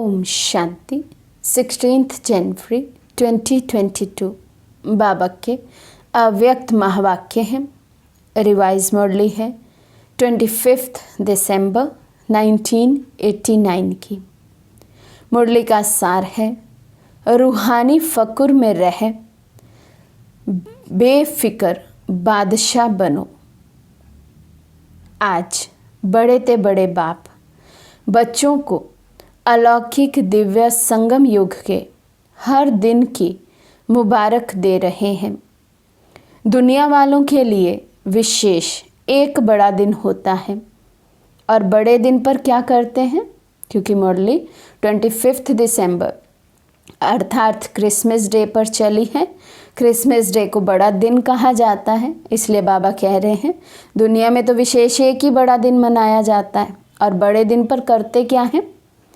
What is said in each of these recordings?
ओम शांति। 16 जनवरी 2022 बाबा के अव्यक्त महावाक्य हैं। रिवाइज मुरली है 25 दिसंबर 1989 की। मुरली का सार है, रूहानी फ़कुर में रह बेफिक्र बादशाह बनो। आज बड़े ते बड़े बाप बच्चों को अलौकिक दिव्य संगम युग के हर दिन की मुबारक दे रहे हैं। दुनिया वालों के लिए विशेष एक बड़ा दिन होता है और बड़े दिन पर क्या करते हैं? क्योंकि मुरली 25 दिसंबर अर्थात क्रिसमस डे पर चली है। क्रिसमस डे को बड़ा दिन कहा जाता है, इसलिए बाबा कह रहे हैं दुनिया में तो विशेष एक ही बड़ा दिन मनाया जाता है और बड़े दिन पर करते क्या हैं?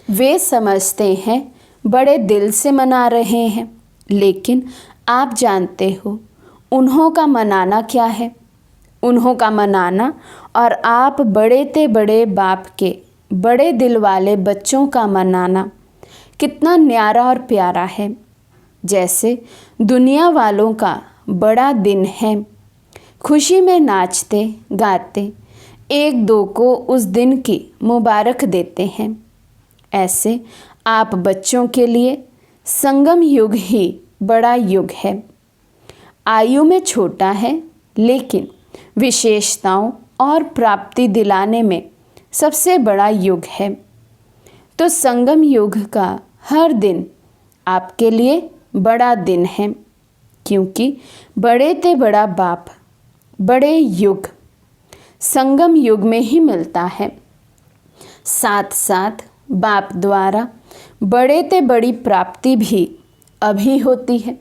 वे समझते हैं बड़े दिल से मना रहे हैं, लेकिन आप जानते हो उन्हों का मनाना क्या है? उन्हों का मनाना और आप बड़े ते बड़े बाप के बड़े दिल वाले बच्चों का मनाना कितना न्यारा और प्यारा है। जैसे दुनिया वालों का बड़ा दिन है, खुशी में नाचते गाते एक दो को उस दिन की मुबारक देते हैं, ऐसे आप बच्चों के लिए संगम युग ही बड़ा युग है। आयु में छोटा है, लेकिन विशेषताओं और प्राप्ति दिलाने में सबसे बड़ा युग है। तो संगम युग का हर दिन आपके लिए बड़ा दिन है, क्योंकि बड़े ते बड़ा बाप बड़े युग संगम युग में ही मिलता है। साथ साथ बाप द्वारा बड़े ते बड़ी प्राप्ति भी अभी होती है।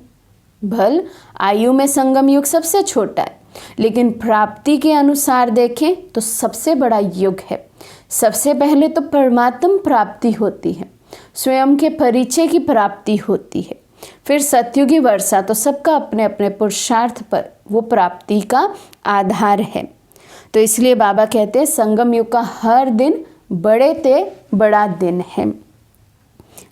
भल आयु में संगम युग सबसे छोटा है, लेकिन प्राप्ति के अनुसार देखें तो सबसे बड़ा युग है। सबसे पहले तो परमात्म प्राप्ति होती है, स्वयं के परिचय की प्राप्ति होती है। फिर सतयुगी वर्षा तो सबका अपने अपने पुरुषार्थ पर वो प्राप्ति का आधार है। तो इसलिए बाबा कहते हैं संगम युग का हर दिन बड़े ते बड़ा दिन है।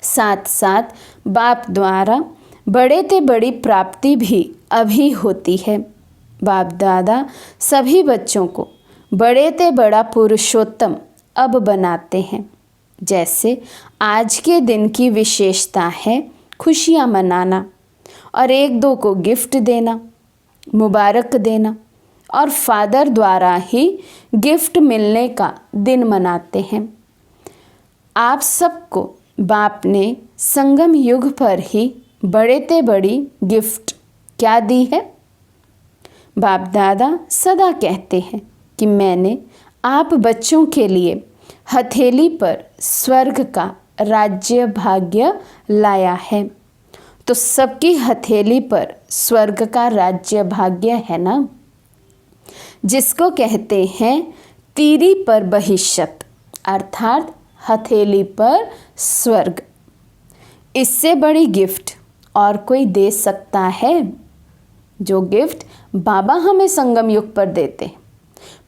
साथ साथ बाप द्वारा बड़े ते बड़ी प्राप्ति भी अभी होती है। बाप दादा सभी बच्चों को बड़े ते बड़ा पुरुषोत्तम अब बनाते हैं। जैसे आज के दिन की विशेषता है खुशियाँ मनाना और एक दो को गिफ्ट देना, मुबारक देना, और फादर द्वारा ही गिफ्ट मिलने का दिन मनाते हैं। आप सबको बाप ने संगम युग पर ही बड़े ते बड़ी गिफ्ट क्या दी है? बाप दादा सदा कहते हैं कि मैंने आप बच्चों के लिए हथेली पर स्वर्ग का राज्य भाग्य लाया है। तो सबकी हथेली पर स्वर्ग का राज्य भाग्य है ना, जिसको कहते हैं तीरी पर बहिष्यत अर्थात हथेली पर स्वर्ग। इससे बड़ी गिफ्ट और कोई दे सकता है? जो गिफ्ट बाबा हमें संगम युग पर देते हैं,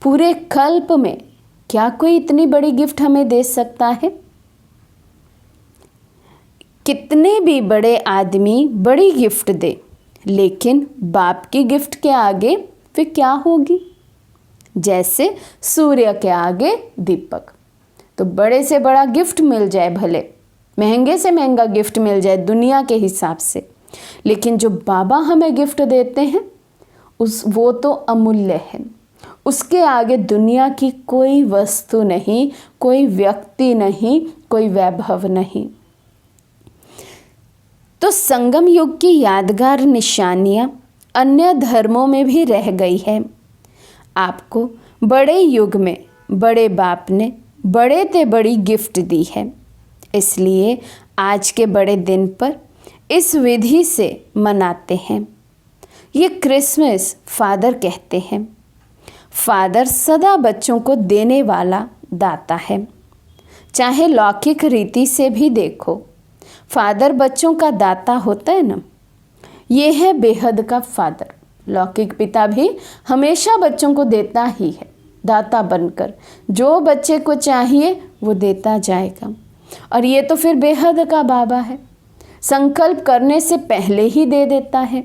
पूरे कल्प में क्या कोई इतनी बड़ी गिफ्ट हमें दे सकता है? कितने भी बड़े आदमी बड़ी गिफ्ट दे, लेकिन बाप की गिफ्ट के आगे फिर क्या होगी? जैसे सूर्य के आगे दीपक। तो बड़े से बड़ा गिफ्ट मिल जाए, भले महंगे से महंगा गिफ्ट मिल जाए दुनिया के हिसाब से, लेकिन जो बाबा हमें गिफ्ट देते हैं वो तो अमूल्य है। उसके आगे दुनिया की कोई वस्तु नहीं, कोई व्यक्ति नहीं, कोई वैभव नहीं। तो संगम युग की यादगार निशानियाँ अन्य धर्मों में भी रह गई है। आपको बड़े युग में बड़े बाप ने बड़े ते बड़ी गिफ्ट दी है, इसलिए आज के बड़े दिन पर इस विधि से मनाते हैं। ये क्रिसमस फादर कहते हैं। फादर सदा बच्चों को देने वाला दाता है। चाहे लौकिक रीति से भी देखो, फादर बच्चों का दाता होता है ना। ये है बेहद का फादर। लौकिक पिता भी हमेशा बच्चों को देता ही है, दाता बनकर। जो बच्चे को चाहिए वो देता जाएगा। और ये तो फिर बेहद का बाबा है, संकल्प करने से पहले ही दे देता है।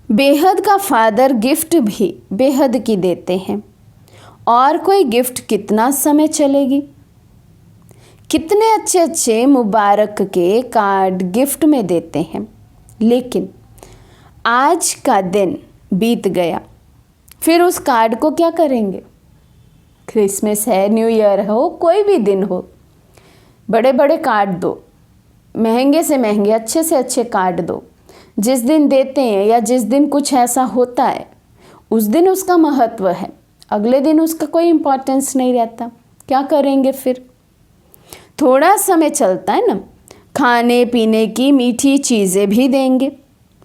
बेहद का फादर गिफ्ट भी बेहद की देते हैं, और कोई गिफ्ट कितना समय चलेगी। कितने अच्छे अच्छे मुबारक के कार्ड गिफ्ट में देते हैं, लेकिन आज का दिन बीत गया, फिर उस कार्ड को क्या करेंगे। क्रिसमस है, न्यू ईयर हो, कोई भी दिन हो, बड़े बड़े कार्ड दो, महंगे से महंगे, अच्छे से अच्छे कार्ड दो। जिस दिन देते हैं या जिस दिन कुछ ऐसा होता है उस दिन उसका महत्व है, अगले दिन उसका कोई इम्पोर्टेंस नहीं रहता। क्या करेंगे फिर। थोड़ा समय चलता है ना, खाने पीने की मीठी चीज़ें भी देंगे,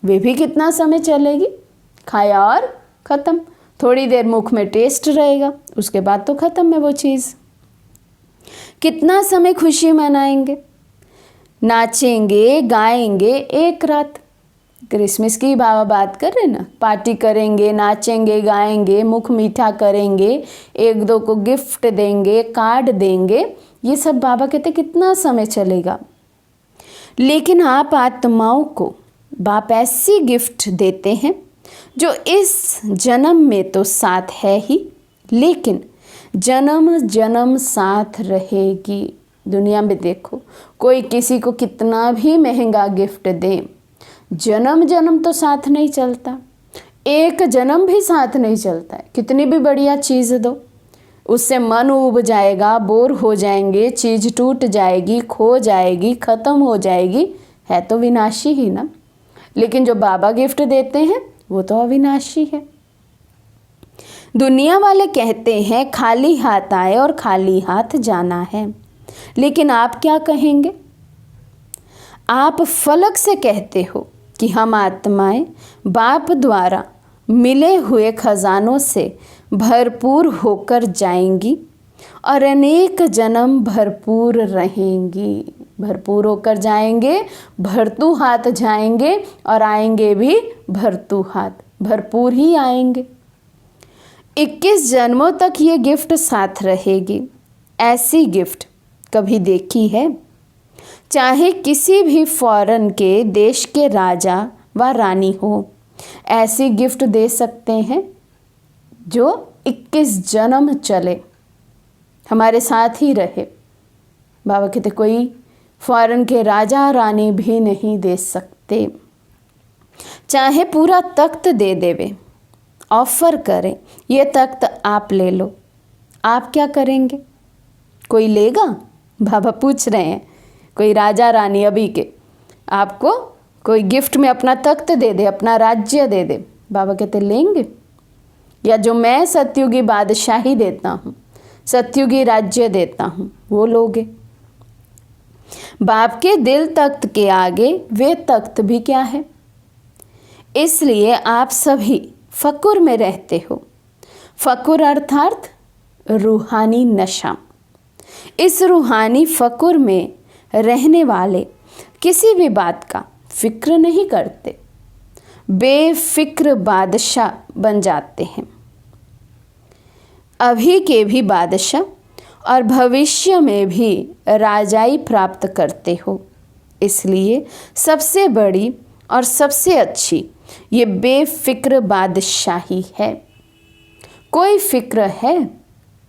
वे भी कितना समय चलेगी, खाया और ख़त्म। थोड़ी देर मुख में टेस्ट रहेगा, उसके बाद तो ख़त्म है वो चीज़। कितना समय खुशी मनाएंगे, नाचेंगे गाएंगे एक रात। क्रिसमस की बाबा बात कर रहे ना, पार्टी करेंगे, नाचेंगे गाएंगे, मुख मीठा करेंगे, एक दो को गिफ्ट देंगे, कार्ड देंगे, ये सब बाबा कहते कितना समय चलेगा। लेकिन आप आत्माओं को बाप ऐसी गिफ्ट देते हैं जो इस जन्म में तो साथ है ही, लेकिन जन्म जन्म साथ रहेगी। दुनिया में देखो, कोई किसी को कितना भी महंगा गिफ्ट दे, जन्म जन्म तो साथ नहीं चलता, एक जन्म भी साथ नहीं चलता है। कितनी भी बढ़िया चीज़ दो, उससे मन उब जाएगा, बोर हो जाएंगे, चीज़ टूट जाएगी, खो जाएगी, ख़त्म हो जाएगी, है तो विनाशी ही ना। लेकिन जो बाबा गिफ्ट देते हैं वो तो अविनाशी है। दुनिया वाले कहते हैं खाली हाथ आए और खाली हाथ जाना है, लेकिन आप क्या कहेंगे। आप फलक से कहते हो कि हम आत्माएं बाप द्वारा मिले हुए खजानों से भरपूर होकर जाएंगी और अनेक जन्म भरपूर रहेंगी। भरपूर होकर जाएंगे, भरतू हाथ जाएंगे और आएंगे भी भरतू हाथ, भरपूर ही आएंगे। 21 जन्मों तक ये गिफ्ट साथ रहेगी। ऐसी गिफ्ट कभी देखी है। चाहे किसी भी फॉरेन के देश के राजा व रानी हो, ऐसी गिफ्ट दे सकते हैं जो 21 जन्म चले, हमारे साथ ही रहे। बाबा कहते कोई फॉरेन के राजा रानी भी नहीं दे सकते। चाहे पूरा तख्त दे देवे, ऑफर करें ये तख्त आप ले लो, आप क्या करेंगे। कोई लेगा। बाबा पूछ रहे हैं, कोई राजा रानी अभी के आपको कोई गिफ्ट में अपना तख्त दे दे, अपना राज्य दे दे, बाबा कहते लेंगे। या जो मैं सतयुगी बादशाही देता हूँ, सतयुगी राज्य देता हूँ, वो लोगे। बाप के दिल तख्त के आगे वे तख्त भी क्या है। इसलिए आप सभी फकुर में रहते हो। फकुर अर्थात रूहानी नशा। इस रूहानी फकुर में रहने वाले किसी भी बात का फिक्र नहीं करते, बेफिक्र बादशाह बन जाते हैं। अभी के भी बादशाह और भविष्य में भी राजाई प्राप्त करते हो। इसलिए सबसे बड़ी और सबसे अच्छी ये बेफिक्र बादशाही है। कोई फिक्र है।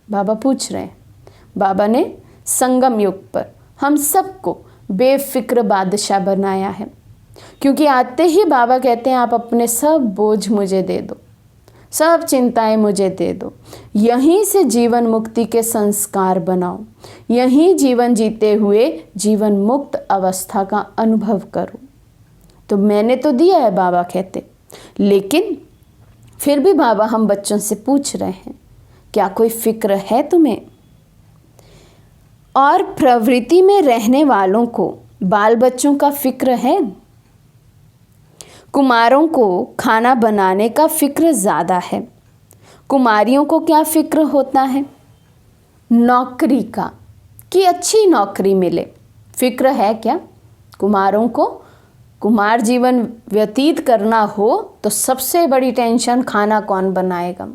बाबा पूछ रहे हैं। बाबा ने संगम युग पर हम सबको बेफिक्र बादशाह बनाया है, क्योंकि आते ही बाबा कहते हैं आप अपने सब बोझ मुझे दे दो, सब चिंताएं मुझे दे दो, यहीं से जीवन मुक्ति के संस्कार बनाओ, यहीं जीवन जीते हुए जीवन मुक्त अवस्था का अनुभव करो। तो मैंने तो दिया है बाबा कहते, लेकिन फिर भी बाबा हम बच्चों से पूछ रहे हैं क्या कोई फिक्र है तुम्हें। और प्रवृत्ति में रहने वालों को बाल बच्चों का फिक्र है। कुमारों को खाना बनाने का फिक्र ज़्यादा है। कुमारियों को क्या फिक्र होता है, नौकरी का, कि अच्छी नौकरी मिले। फिक्र है क्या कुमारों को। कुमार जीवन व्यतीत करना हो तो सबसे बड़ी टेंशन खाना कौन बनाएगा।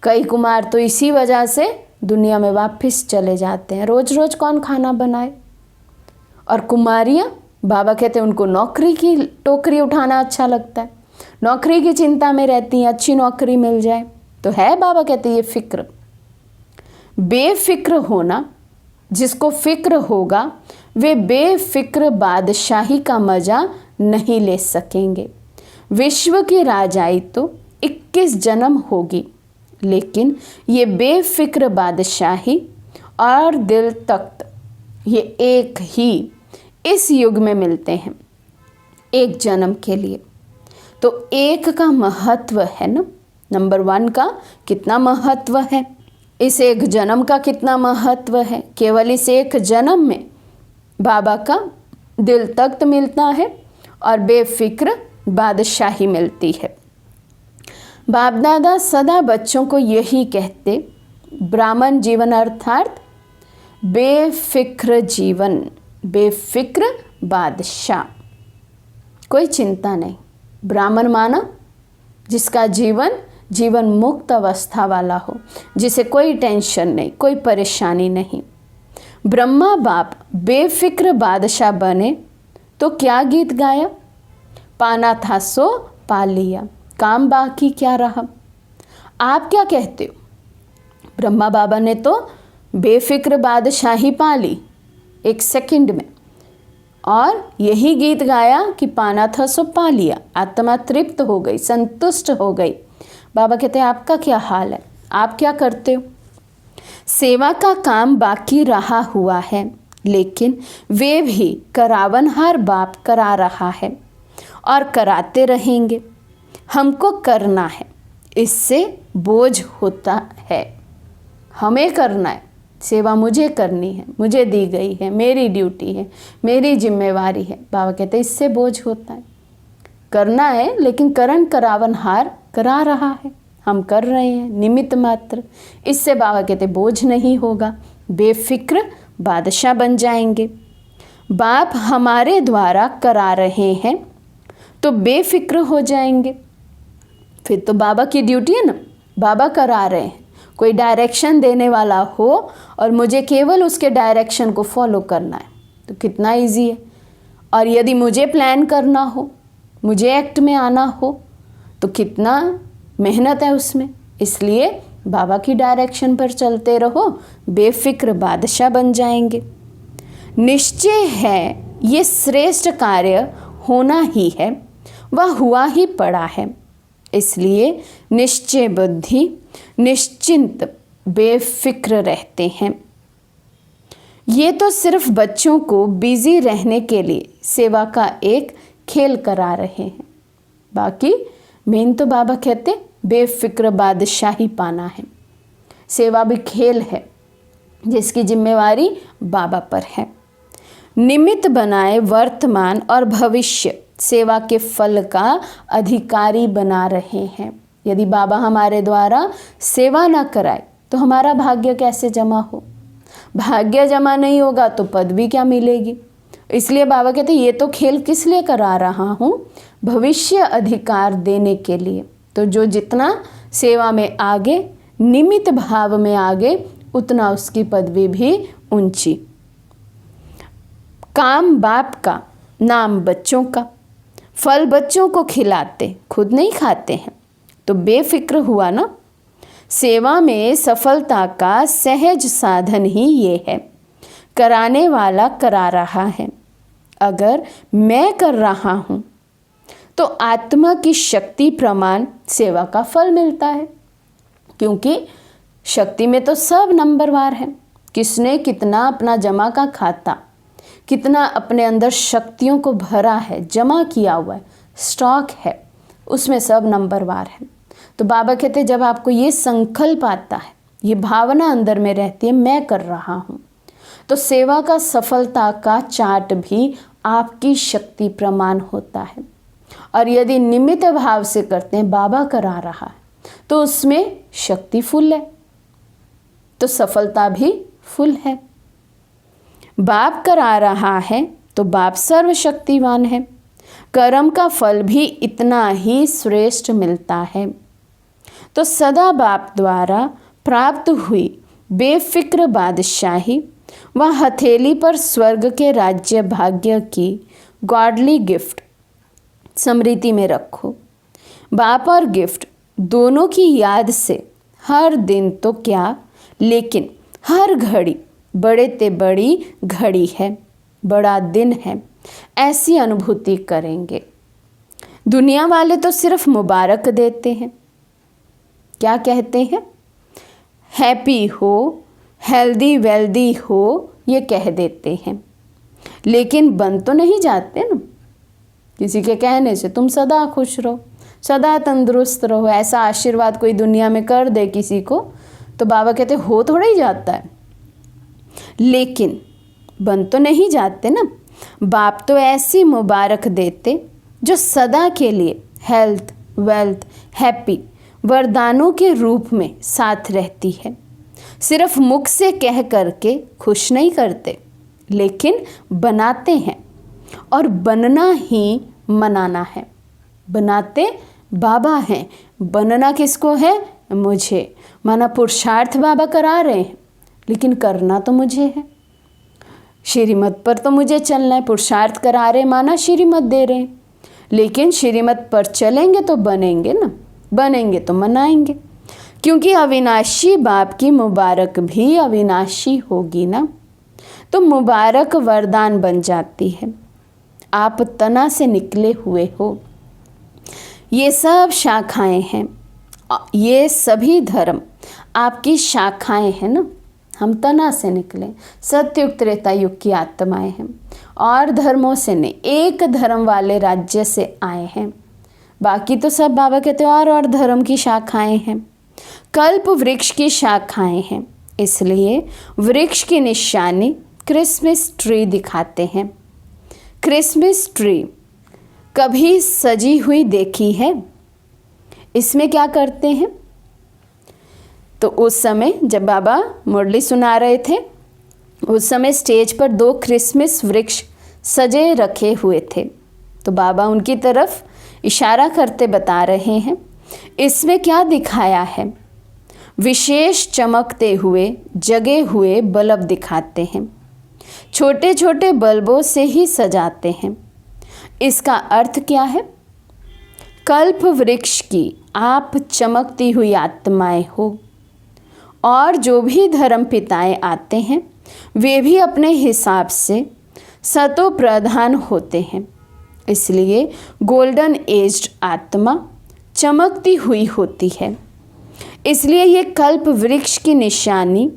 कई कुमार तो इसी वजह से दुनिया में वापस चले जाते हैं। रोज़ रोज़ कौन खाना बनाए। और कुमारियाँ, बाबा कहते हैं उनको नौकरी की टोकरी उठाना अच्छा लगता है, नौकरी की चिंता में रहती हैं, अच्छी नौकरी मिल जाए। तो है, बाबा कहते हैं ये फिक्र, बेफिक्र होना। जिसको फिक्र होगा वे बेफिक्र बादशाही का मज़ा नहीं ले सकेंगे। विश्व की राजाई तो 21 जन्म होगी, लेकिन ये बेफिक्र बादशाही और दिल तख्त ये एक ही इस युग में मिलते हैं, एक जन्म के लिए। तो एक का महत्व है ना, नंबर 1 का कितना महत्व है, इस एक जन्म का कितना महत्व है। केवल इस एक जन्म में बाबा का दिल तख्त मिलता है और बेफिक्र बादशाही मिलती है। बाप दादा सदा बच्चों को यही कहते, ब्राह्मण जीवन अर्थात बेफिक्र जीवन, बेफिक्र बादशाह, कोई चिंता नहीं। ब्राह्मण माना जिसका जीवन मुक्त अवस्था वाला हो, जिसे कोई टेंशन नहीं, कोई परेशानी नहीं। ब्रह्मा बाप बेफिक्र बादशाह बने तो क्या गीत गाया, पाना था सो पा लिया, काम बाकी क्या रहा। आप क्या कहते हो, ब्रह्मा बाबा ने तो बेफिक्र बादशाही पा ली 1 सेकंड में, और यही गीत गाया कि पाना था सो पा लिया, आत्मा तृप्त हो गई, संतुष्ट हो गई। बाबा कहते हैं आपका क्या हाल है, आप क्या करते हो। सेवा का काम बाकी रहा हुआ है, लेकिन वे भी करावनहार बाप करा रहा है और कराते रहेंगे। हमको करना है, इससे बोझ होता है, हमें करना है, सेवा मुझे करनी है, मुझे दी गई है, मेरी ड्यूटी है, मेरी जिम्मेवारी है। बाबा कहते हैं इससे बोझ होता है, करना है, लेकिन करण करावनहार करा रहा है, हम कर रहे हैं निमित्त मात्र। इससे बाबा कहते बोझ नहीं होगा, बेफिक्र बादशाह बन जाएंगे। बाप हमारे द्वारा करा रहे हैं तो बेफिक्र हो जाएंगे। फिर तो बाबा की ड्यूटी है ना, बाबा करा रहे हैं, कोई डायरेक्शन देने वाला हो और मुझे केवल उसके डायरेक्शन को फॉलो करना है तो कितना इजी है। और यदि मुझे प्लान करना हो, मुझे एक्ट में आना हो तो कितना मेहनत है उसमें। इसलिए बाबा की डायरेक्शन पर चलते रहो, बेफिक्र बादशाह बन जाएंगे। निश्चय है ये श्रेष्ठ कार्य होना ही है, वह हुआ ही पड़ा है। इसलिए निश्चय बुद्धि निश्चिंत बेफिक्र रहते हैं। ये तो सिर्फ बच्चों को बिजी रहने के लिए सेवा का एक खेल करा रहे हैं, बाकी मेन तो बाबा कहते बेफिक्र बादशाही पाना है। सेवा भी खेल है जिसकी जिम्मेवारी बाबा पर है। निमित्त बनाए वर्तमान और भविष्य सेवा के फल का अधिकारी बना रहे हैं। यदि बाबा हमारे द्वारा सेवा ना कराए तो हमारा भाग्य कैसे जमा हो, भाग्य जमा नहीं होगा तो पदवी क्या मिलेगी। इसलिए बाबा कहते ये तो खेल किस लिए करा रहा हूँ, भविष्य अधिकार देने के लिए। तो जो जितना सेवा में आगे, निमित्त भाव में आगे, उतना उसकी पदवी भी ऊंची। काम बाप का, नाम बच्चों का, फल बच्चों को खिलाते, खुद नहीं खाते हैं तो बेफिक्र हुआ ना। सेवा में सफलता का सहज साधन ही ये है, कराने वाला करा रहा है। अगर मैं कर रहा हूँ तो आत्मा की शक्ति प्रमाण सेवा का फल मिलता है, क्योंकि शक्ति में तो सब नंबरवार है। किसने कितना अपना जमा का खाता, कितना अपने अंदर शक्तियों को भरा है, जमा किया हुआ है, स्टॉक है, उसमें सब नंबरवार है। तो बाबा कहते जब आपको ये संकल्प आता है, ये भावना अंदर में रहती है मैं कर रहा हूँ, तो सेवा का सफलता का चार्ट भी आपकी शक्ति प्रमाण होता है। और यदि निमित्त भाव से करते हैं, बाबा करा रहा है, तो उसमें शक्ति फुल है, तो सफलता भी फुल है। बाप करा रहा है तो बाप सर्वशक्तिवान है, कर्म का फल भी इतना ही श्रेष्ठ मिलता है। तो सदा बाप द्वारा प्राप्त हुई बेफिक्र बादशाही व हथेली पर स्वर्ग के राज्य भाग्य की गॉडली गिफ्ट स्मृति में रखो। बाप और गिफ्ट दोनों की याद से हर दिन तो क्या, लेकिन हर घड़ी बड़े ते बड़ी घड़ी है, बड़ा दिन है, ऐसी अनुभूति करेंगे। दुनिया वाले तो सिर्फ मुबारक देते हैं। क्या कहते हैं? हैप्पी हो, हेल्दी वेल्दी हो, ये कह देते हैं, लेकिन बन तो नहीं जाते ना। किसी के कहने से तुम सदा खुश रहो, सदा तंदुरुस्त रहो, ऐसा आशीर्वाद कोई दुनिया में कर दे किसी को तो बाबा कहते हो थोड़ा ही जाता है, लेकिन बन तो नहीं जाते ना। बाप तो ऐसी मुबारक देते जो सदा के लिए हेल्थ, वेल्थ, हैप्पी वरदानों के रूप में साथ रहती है। सिर्फ मुख से कह करके खुश नहीं करते, लेकिन बनाते हैं, और बनना ही मनाना है। बनाते बाबा हैं, बनना किसको है? मुझे। माना पुरुषार्थ बाबा करा रहे हैं, लेकिन करना तो मुझे है। श्रीमत पर तो मुझे चलना है। पुरुषार्थ करा रहे माना श्रीमत दे रहे हैं, लेकिन श्रीमत पर चलेंगे तो बनेंगे ना, बनेंगे तो मनाएंगे, क्योंकि अविनाशी बाप की मुबारक भी अविनाशी होगी ना, तो मुबारक वरदान बन जाती है। आप तना से निकले हुए हो। ये सब शाखाएं हैं, ये सभी धर्म आपकी शाखाएं हैं ना। हम तना से निकले, सत्युग त्रेता युग की आत्माएं हैं, और धर्मों से नहीं, एक धर्म वाले राज्य से आए हैं। बाकी तो सब बाबा कहते हैं और धर्म की शाखाएं हैं, कल्प वृक्ष की शाखाएं हैं। इसलिए वृक्ष की निशानी क्रिसमस ट्री दिखाते हैं। क्रिसमस ट्री कभी सजी हुई देखी है? इसमें क्या करते हैं? तो उस समय जब बाबा मुरली सुना रहे थे, उस समय स्टेज पर 2 क्रिसमस वृक्ष सजे रखे हुए थे। तो बाबा उनकी तरफ इशारा करते बता रहे हैं, इसमें क्या दिखाया है? विशेष चमकते हुए जगे हुए बल्ब दिखाते हैं। छोटे छोटे बल्बों से ही सजाते हैं। इसका अर्थ क्या है? कल्प वृक्ष की आप चमकती हुई आत्माएं हो, और जो भी धर्म पिताएं आते हैं वे भी अपने हिसाब से सतो प्रधान होते हैं। इसलिए गोल्डन एज्ड आत्मा चमकती हुई होती है। इसलिए ये कल्प वृक्ष की निशानी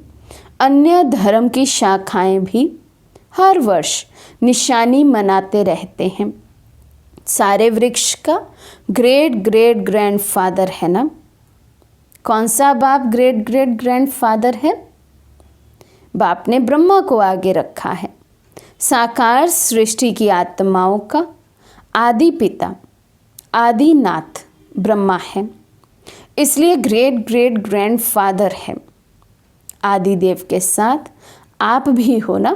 अन्य धर्म की शाखाएं भी हर वर्ष निशानी मनाते रहते हैं। सारे वृक्ष का ग्रेट ग्रेट ग्रैंडफादर है ना। कौन सा बाप ग्रेट ग्रेट ग्रैंडफादर है? बाप ने ब्रह्मा को आगे रखा है। साकार सृष्टि की आत्माओं का आदि पिता, आदि नाथ ब्रह्मा है। इसलिए ग्रेट ग्रेट ग्रैंडफादर है। आदि देव के साथ आप भी हो ना,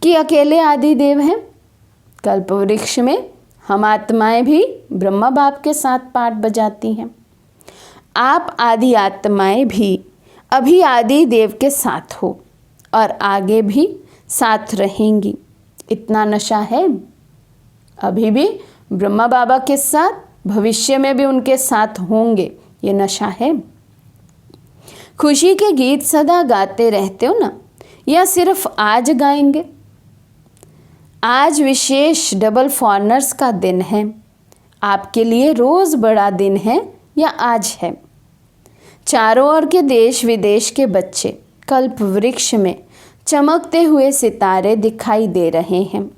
कि अकेले आदि देव हैं? कल्प वृक्ष में हम आत्माएं भी ब्रह्मा बाप के साथ पाठ बजाती हैं। आप आदि आत्माएं भी अभी आदि देव के साथ हो और आगे भी साथ रहेंगी। इतना नशा है। अभी भी ब्रह्मा बाबा के साथ, भविष्य में भी उनके साथ होंगे, ये नशा है। खुशी के गीत सदा गाते रहते हो ना, या सिर्फ आज गाएंगे? आज विशेष डबल फॉरनर्स का दिन है। आपके लिए रोज़ बड़ा दिन है या आज है? चारों ओर के देश विदेश के बच्चे कल्प वृक्ष में चमकते हुए सितारे दिखाई दे रहे हैं।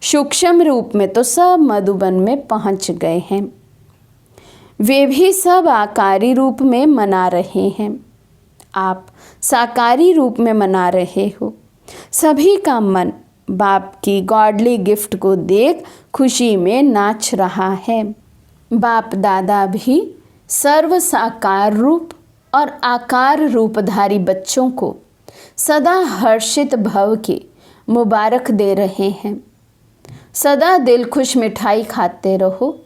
सूक्ष्म रूप में तो सब मधुबन में पहुंच गए हैं। वे भी सब आकारी रूप में मना रहे हैं। आप साकारी रूप में मना रहे हो। सभी का मन बाप की गॉडली गिफ्ट को देख खुशी में नाच रहा है। बाप दादा भी सर्व साकार रूप और आकार रूपधारी बच्चों को सदा हर्षित भव की मुबारक दे रहे हैं। सदा दिल खुश मिठाई खाते रहो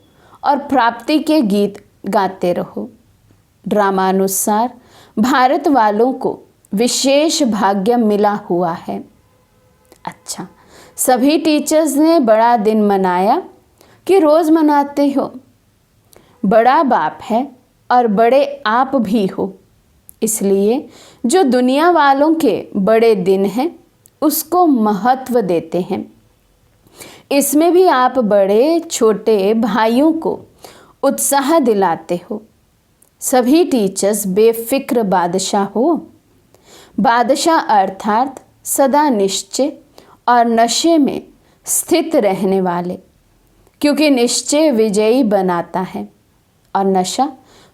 और प्राप्ति के गीत गाते रहो। ड्रामानुसार भारत वालों को विशेष भाग्य मिला हुआ है। अच्छा, सभी टीचर्स ने बड़ा दिन मनाया कि रोज़ मनाते हो? बड़ा बाप है और बड़े आप भी हो, इसलिए जो दुनिया वालों के बड़े दिन हैं उसको महत्व देते हैं। इसमें भी आप बड़े छोटे भाइयों को उत्साह दिलाते हो। सभी टीचर्स बेफिक्र बादशाह हो। बादशाह अर्थात सदा निश्चय और नशे में स्थित रहने वाले, क्योंकि निश्चय विजयी बनाता है और नशा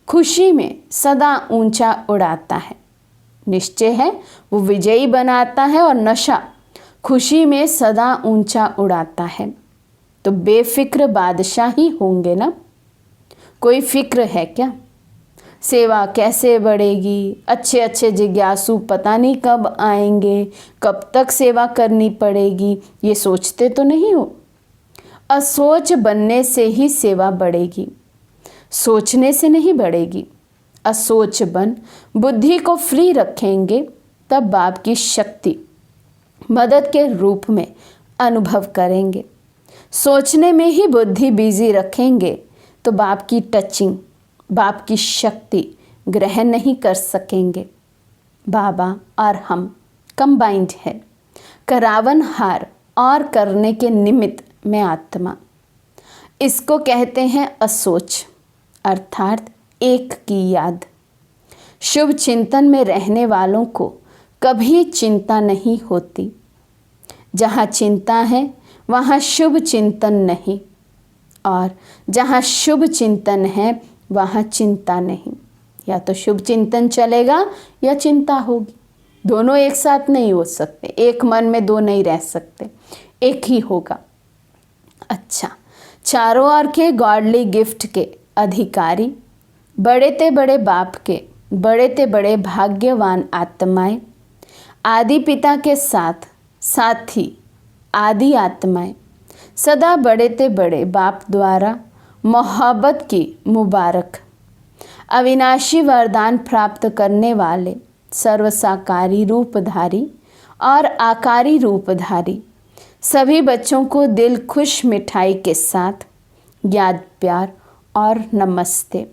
खुशी में सदा ऊंचा उड़ाता है। निश्चय है वो विजयी बनाता है और नशा खुशी में सदा ऊंचा उड़ाता है। तो बेफिक्र बादशाह ही होंगे ना? कोई फिक्र है क्या? सेवा कैसे बढ़ेगी? अच्छे अच्छे जिज्ञासु पता नहीं कब आएंगे, कब तक सेवा करनी पड़ेगी, ये सोचते तो नहीं हो। असोच बनने से ही सेवा बढ़ेगी, सोचने से नहीं बढ़ेगी। असोच बन बुद्धि को फ्री रखेंगे तब बाप की शक्ति मदद के रूप में अनुभव करेंगे। सोचने में ही बुद्धि बिजी रखेंगे तो बाप की टचिंग, बाप की शक्ति ग्रहण नहीं कर सकेंगे। बाबा और हम कंबाइंड है, करावन हार और करने के निमित्त में आत्मा। इसको कहते हैं असोच, अर्थात एक की याद। शुभ चिंतन में रहने वालों को कभी चिंता नहीं होती। जहाँ चिंता है वहाँ शुभ चिंतन नहीं, और जहाँ शुभ चिंतन है वहाँ चिंता नहीं। या तो शुभ चिंतन चलेगा या चिंता होगी, दोनों एक साथ नहीं हो सकते। एक मन में दो नहीं रह सकते, एक ही होगा। अच्छा, चारों ओर के गॉडली गिफ्ट के अधिकारी बड़े ते बड़े बाप के बड़े ते बड़े भाग्यवान आत्माएं, आदि पिता के साथ साथी आदि आत्माएं, सदा बड़े ते बड़े बाप द्वारा मोहब्बत की मुबारक अविनाशी वरदान प्राप्त करने वाले सर्वसाकारी रूपधारी और आकारी रूपधारी सभी बच्चों को दिल खुश मिठाई के साथ याद, प्यार और नमस्ते।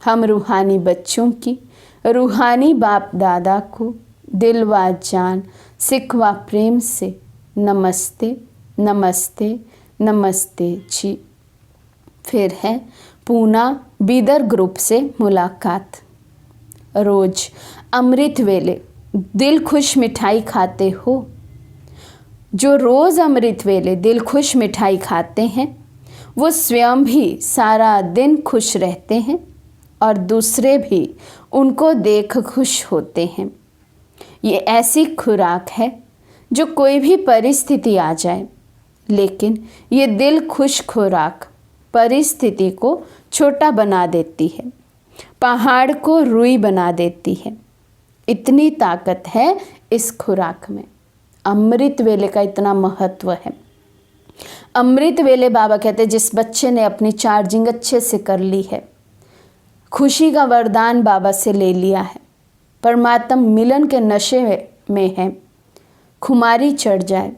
हम रूहानी बच्चों की रूहानी बाप दादा को दिल व जान, सिख व प्रेम से नमस्ते नमस्ते नमस्ते जी। फिर है पूना बीदर ग्रुप से मुलाकात। रोज अमृत वेले दिल खुश मिठाई खाते हो। जो रोज़ अमृत वेले दिल खुश मिठाई खाते हैं वो स्वयं भी सारा दिन खुश रहते हैं और दूसरे भी उनको देख खुश होते हैं। ये ऐसी खुराक है जो कोई भी परिस्थिति आ जाए, लेकिन ये दिल खुश खुराक परिस्थिति को छोटा बना देती है, पहाड़ को रुई बना देती है। इतनी ताकत है इस खुराक में। अमृत वेले का इतना महत्व है। अमृत वेले बाबा कहते हैं जिस बच्चे ने अपनी चार्जिंग अच्छे से कर ली है, खुशी का वरदान बाबा से ले लिया है, परमात्मा मिलन के नशे में है, खुमारी चढ़ जाए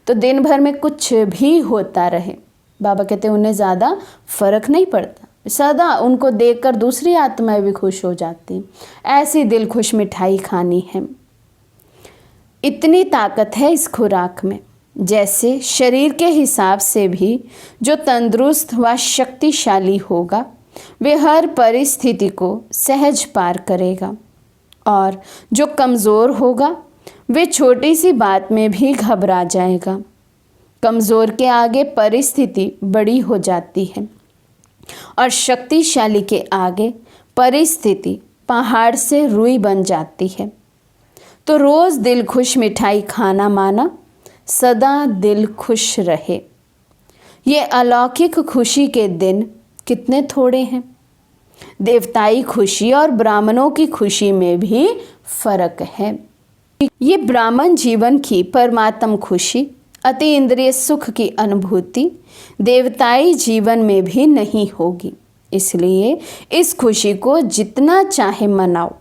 तो दिन भर में कुछ भी होता रहे, बाबा कहते हैं उन्हें ज़्यादा फर्क नहीं पड़ता। सदा उनको देखकर दूसरी आत्माएं भी खुश हो जाती। ऐसी दिल खुश मिठाई खानी है। इतनी ताकत है इस खुराक में। जैसे शरीर के हिसाब से भी जो तंदुरुस्त व शक्तिशाली होगा वे हर परिस्थिति को सहज पार करेगा, और जो कमज़ोर होगा वे छोटी सी बात में भी घबरा जाएगा। कमज़ोर के आगे परिस्थिति बड़ी हो जाती है और शक्तिशाली के आगे परिस्थिति पहाड़ से रुई बन जाती है। तो रोज़ दिल खुश मिठाई खाना माना सदा दिल खुश रहे। ये अलौकिक खुशी के दिन कितने थोड़े हैं। देवताई खुशी और ब्राह्मणों की खुशी में भी फर्क है। ये ब्राह्मण जीवन की परमात्म खुशी, अति इंद्रिय सुख की अनुभूति देवताई जीवन में भी नहीं होगी। इसलिए इस खुशी को जितना चाहे मनाओ।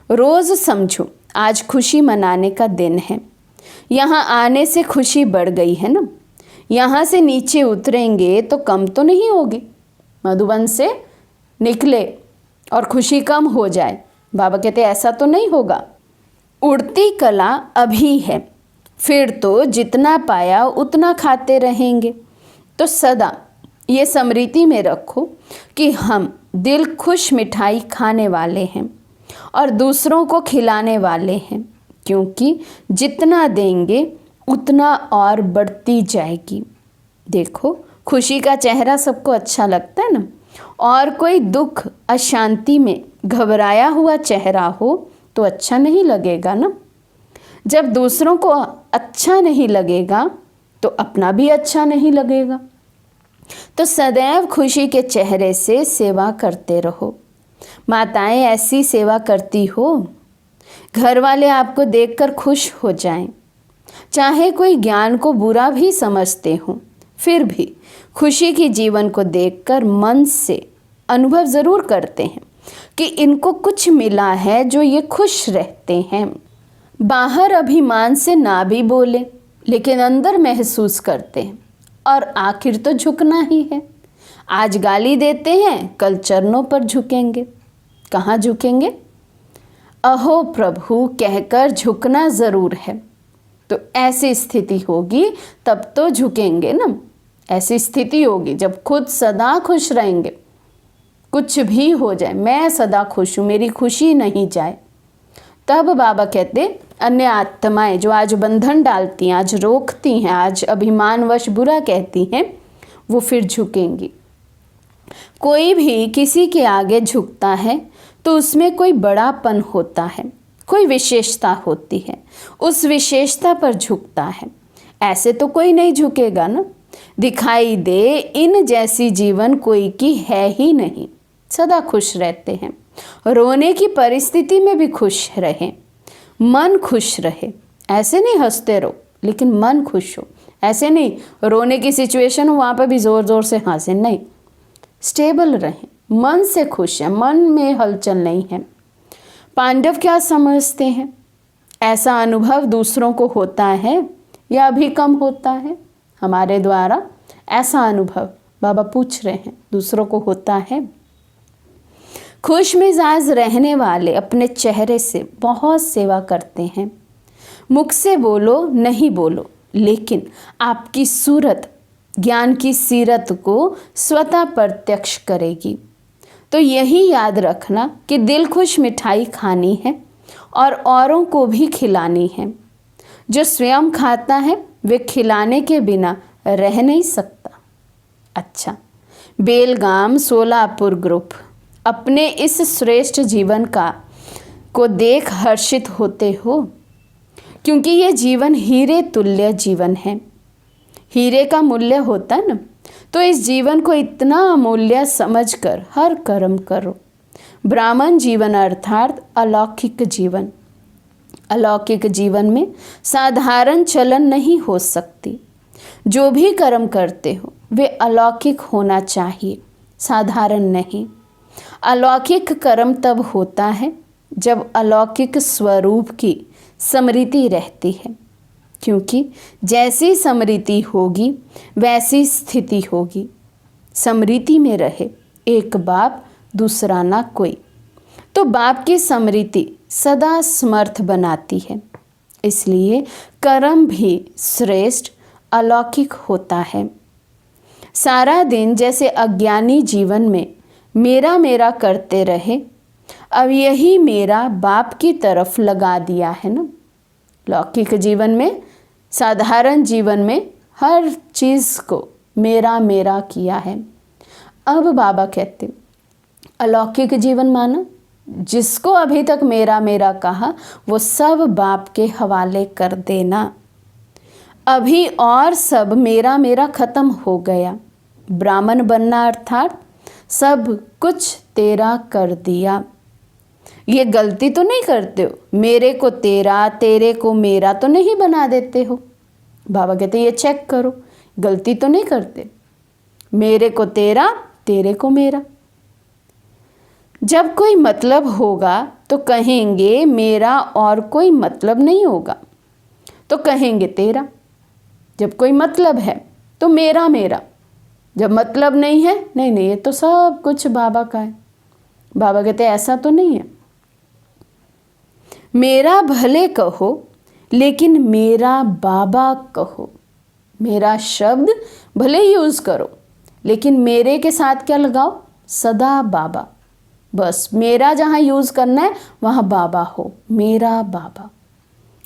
रोज़ समझो आज खुशी मनाने का दिन है। यहाँ आने से खुशी बढ़ गई है ना। यहाँ से नीचे उतरेंगे तो कम तो नहीं होगी। मधुबन से निकले और खुशी कम हो जाए, बाबा कहते ऐसा तो नहीं होगा। उड़ती कला अभी है, फिर तो जितना पाया उतना खाते रहेंगे। तो सदा ये स्मृति में रखो कि हम दिल खुश मिठाई खाने वाले हैं और दूसरों को खिलाने वाले हैं, क्योंकि जितना देंगे उतना और बढ़ती जाएगी। देखो, खुशी का चेहरा सबको अच्छा लगता है ना, और कोई दुख अशांति में घबराया हुआ चेहरा हो तो अच्छा नहीं लगेगा ना। जब दूसरों को अच्छा नहीं लगेगा तो अपना भी अच्छा नहीं लगेगा। तो सदैव खुशी के चेहरे से सेवा करते रहो। माताएं ऐसी सेवा करती हो, घर वाले आपको देखकर खुश हो जाएं। चाहे कोई ज्ञान को बुरा भी समझते हो, फिर भी खुशी की जीवन को देखकर मन से अनुभव ज़रूर करते हैं कि इनको कुछ मिला है, जो ये खुश रहते हैं। बाहर अभिमान से ना भी बोले, लेकिन अंदर महसूस करते हैं और आखिर तो झुकना ही है। आज गाली देते हैं, कल चरणों पर झुकेंगे। कहाँ झुकेंगे? अहो प्रभु कहकर झुकना ज़रूर है। तो ऐसी स्थिति होगी तब तो झुकेंगे ना। ऐसी स्थिति होगी जब खुद सदा खुश रहेंगे। कुछ भी हो जाए, मैं सदा खुश हूँ, मेरी खुशी नहीं जाए। तब बाबा कहते अन्य आत्माएं जो आज बंधन डालती हैं, आज रोकती हैं, आज अभिमानवश बुरा कहती हैं, वो फिर झुकेंगी। कोई भी किसी के आगे झुकता है तो उसमें कोई बड़ापन होता है, कोई विशेषता होती है, उस विशेषता पर झुकता है। ऐसे तो कोई नहीं झुकेगा ना। दिखाई दे इन जैसी जीवन कोई की है ही नहीं। सदा खुश रहते हैं, रोने की परिस्थिति में भी खुश रहें, मन खुश रहे। ऐसे नहीं हंसते रहो, लेकिन मन खुश हो। ऐसे नहीं रोने की सिचुएशन हो वहाँ पर भी ज़ोर ज़ोर से हंसे, नहीं। स्टेबल रहें, मन से खुश है, मन में हलचल नहीं है। पांडव क्या समझते हैं? ऐसा अनुभव दूसरों को होता है या अभी कम होता है? हमारे द्वारा ऐसा अनुभव बाबा पूछ रहे हैं, दूसरों को होता है? खुश मिजाज रहने वाले अपने चेहरे से बहुत सेवा करते हैं। मुख से बोलो नहीं बोलो, लेकिन आपकी सूरत ज्ञान की सीरत को स्वतः प्रत्यक्ष करेगी। तो यही याद रखना कि दिल खुश मिठाई खानी है और औरों को भी खिलानी है। जो स्वयं खाता है वे खिलाने के बिना रह नहीं सकता। अच्छा, बेलगाम सोलापुर ग्रुप अपने इस श्रेष्ठ जीवन को देख हर्षित होते हो, क्योंकि ये जीवन हीरे तुल्य जीवन है। हीरे का मूल्य होता है ना, तो इस जीवन को इतना अमूल्य समझकर हर कर्म करो। ब्राह्मण जीवन अर्थात अलौकिक जीवन। अलौकिक जीवन में साधारण चलन नहीं हो सकती। जो भी कर्म करते हो वे अलौकिक होना चाहिए, साधारण नहीं। अलौकिक कर्म तब होता है जब अलौकिक स्वरूप की स्मृति रहती है, क्योंकि जैसी स्मृति होगी वैसी स्थिति होगी। स्मृति में रहे एक बाप दूसरा ना कोई, तो बाप की स्मृति सदा समर्थ बनाती है। इसलिए कर्म भी श्रेष्ठ अलौकिक होता है। सारा दिन जैसे अज्ञानी जीवन में मेरा मेरा करते रहे, अब यही मेरा बाप की तरफ लगा दिया है ना। लौकिक जीवन में, साधारण जीवन में हर चीज़ को मेरा मेरा किया है। अब बाबा कहते अलौकिक जीवन माना, जिसको अभी तक मेरा मेरा कहा वो सब बाप के हवाले कर देना। अभी और सब मेरा मेरा खत्म हो गया। ब्राह्मण बनना अर्थात सब कुछ तेरा कर दिया। ये गलती तो नहीं करते हो, मेरे को तेरा तेरे को मेरा तो नहीं बना देते हो। बाबा कहते ये चेक करो, गलती तो नहीं करते, मेरे को तेरा तेरे को मेरा। जब कोई मतलब होगा तो कहेंगे मेरा और कोई मतलब नहीं होगा, तो कहेंगे तेरा। जब कोई मतलब है तो मेरा मेरा, जब मतलब नहीं है, नहीं नहीं ये तो सब कुछ बाबा का है। बाबा कहते ऐसा तो नहीं है। मेरा भले कहो लेकिन मेरा बाबा कहो। मेरा शब्द भले ही यूज़ करो लेकिन मेरे के साथ क्या लगाओ, सदा बाबा। बस मेरा जहाँ यूज़ करना है वहाँ बाबा हो, मेरा बाबा,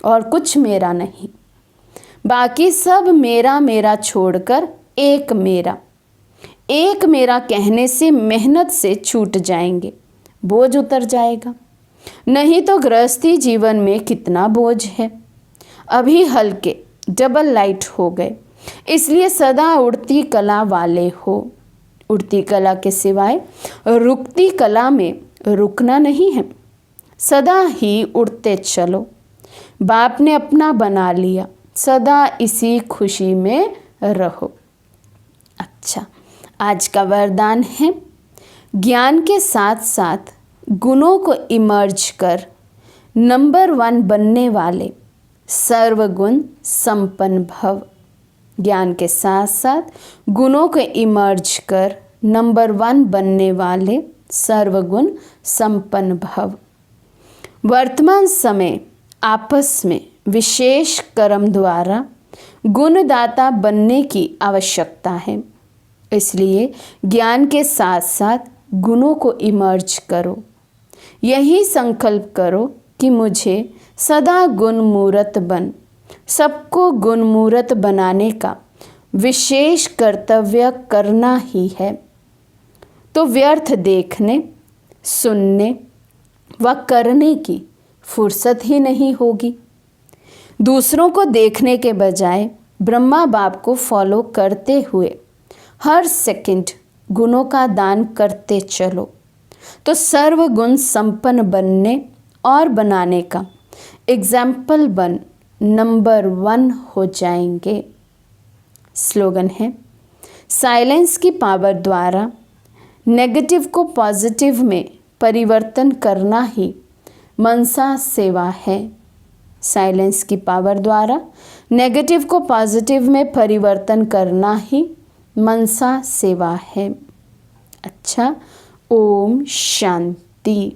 और कुछ मेरा नहीं। बाकी सब मेरा मेरा छोड़कर एक मेरा। एक मेरा कहने से मेहनत से छूट जाएंगे, बोझ उतर जाएगा। नहीं तो गृहस्थी जीवन में कितना बोझ है। अभी हल्के डबल लाइट हो गए, इसलिए सदा उड़ती कला वाले हो। उड़ती कला के सिवाय रुकती कला में रुकना नहीं है, सदा ही उड़ते चलो। बाप ने अपना बना लिया, सदा इसी खुशी में रहो। अच्छा, आज का वरदान है, ज्ञान के साथ साथ गुणों को इमर्ज कर नंबर 1 बनने वाले सर्वगुण संपन्न भव। ज्ञान के साथ साथ गुणों को इमर्ज कर नंबर 1 बनने वाले सर्वगुण संपन्न भव। वर्तमान समय आपस में विशेष कर्म द्वारा गुणदाता बनने की आवश्यकता है, इसलिए ज्ञान के साथ साथ गुणों को इमर्ज करो। यही संकल्प करो कि मुझे सदा गुणमूर्त बन सबको गुणमूर्त बनाने का विशेष कर्तव्य करना ही है। तो व्यर्थ देखने, सुनने व करने की फुर्सत ही नहीं होगी। दूसरों को देखने के बजाय ब्रह्मा बाप को फॉलो करते हुए हर सेकंड गुणों का दान करते चलो, तो सर्वगुण संपन्न बनने और बनाने का एग्जाम्पल बन नंबर 1 हो जाएंगे। स्लोगन है, साइलेंस की पावर द्वारा नेगेटिव को पॉजिटिव में परिवर्तन करना ही मनसा सेवा है। साइलेंस की पावर द्वारा नेगेटिव को पॉजिटिव में परिवर्तन करना ही मनसा सेवा है। अच्छा, ओम शांति।